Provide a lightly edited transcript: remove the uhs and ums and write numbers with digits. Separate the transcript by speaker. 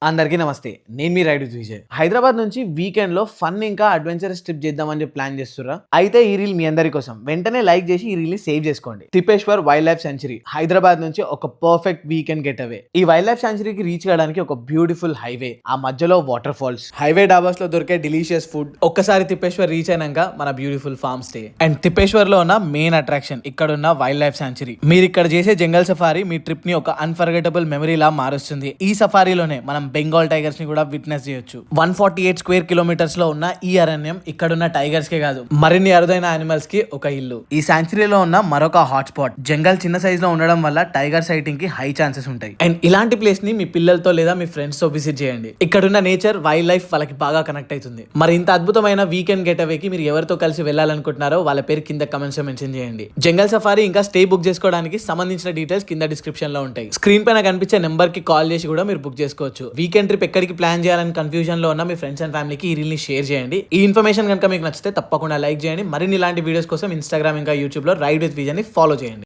Speaker 1: అందరికీ నమస్తే. నేను మీ రైడ్ విత్ విజయ్. హైదరాబాద్ నుంచి వీకెండ్‌లో ఫన్ ఇంకా అడ్వెంచరస్ ట్రిప్ చేద్దామని చెప్పి ప్లాన్ చేస్తుర్రా? అయితే ఈ రీల్ మీ అందరి కోసం. వెంటనే లైక్ చేసి ఈ రీల్‌ని సేవ్ చేసుకోండి. Tippeshwar wildlife sanctuary Hyderabad నుంచి ఒక పర్ఫెక్ట్ వీకెండ్ గెట్ అవే. ఈ వైల్డ్ లైఫ్ సాంక్చురీకి రీచ్ కావడానికి ఒక బ్యూటిఫుల్ హైవే, ఆ మధ్యలో వాటర్ ఫాల్స్, హైవే డాబాస్ లో దొరికే డిలీషియస్ ఫుడ్. ఒక్కసారి తిప్పేశ్వర్ రీచ్ అయినాక మన beautiful farm stay and Tippeshwar లో ఉన్న మెయిన్ అట్రాక్షన్ ఇక్కడ ఉన్న వైల్డ్ లైఫ్ సాంక్చురీ. మీరు ఇక్కడ చేసే జంగల్ సఫారీ మీ ట్రిప్ ని ఒక అన్ఫర్గెటబుల్ మెమరీ లా మారుస్తుంది. ఈ సఫారీలోనే మనం బెంగాల్ టైగర్స్ ని కూడా విట్నెస్ చేయొచ్చు. 148 స్క్వేర్ కిలోమీటర్స్ లో ఉన్న ఈ అరణ్యం ఇక్కడున్న టైగర్స్ కే కాదు, మరిన్ని అరుదైన యానిమల్స్ కి ఒక ఇల్లు. ఈ సాంక్చురీలో ఉన్న మరొక హాట్ స్పాట్, జంగల్ చిన్న సైజ్ లో ఉండడం వల్ల టైగర్ సైటింగ్ కి హై ఛాన్సెస్ ఉంటాయి. అండ్ ఇలాంటి ప్లేస్ ని మీ పిల్లలతో లేదా మీ ఫ్రెండ్స్ తో విజిట్ చేయండి. ఇక్కడున్న నేచర్, వైల్డ్ లైఫ్ వాళ్ళకి బాగా కనెక్ట్ అవుతుంది. మరి ఇంత అద్భుతమైన వీకెండ్ గెట్ అవేకి మీరు ఎవరితో కలిసి వెళ్ళాలనుకుంటున్నారో వాళ్ళ పేరు కింద కమెంట్స్ లో మెన్షన్ చేయండి. జంగల్ సఫారీ ఇంకా స్టే బుక్ చేసుకోవడానికి సంబంధించిన డీటెయిల్స్ కింద డిస్క్రిప్షన్ లో ఉంటాయి. స్క్రీన్ పైన కనిపించే నెంబర్ కి కాల్ చేసి కూడా మీరు బుక్ చేసుకోవచ్చు. వీకెండ్ ట్రిప్ ఎక్కడికి ప్లాన్ చేయాలని కన్ఫ్యూజన్ లో ఉన్న మీ ఫ్రెండ్స్ అండ్ ఫ్యామిలీకి ఈ రీల్ ని షేర్ చేయండి. ఈ ఇన్ఫర్మేషన్ కనుక మీకు నచ్చితే తప్పకుండా లైక్ చేయండి. మరిన్ని ఇలాంటి వీడియోస్ కోసం ఇన్స్టాగ్రామ్ ఇంకా యూట్యూబ్ లో రైడ్ విత్ విజయ్ ని ఫాలో చేయండి.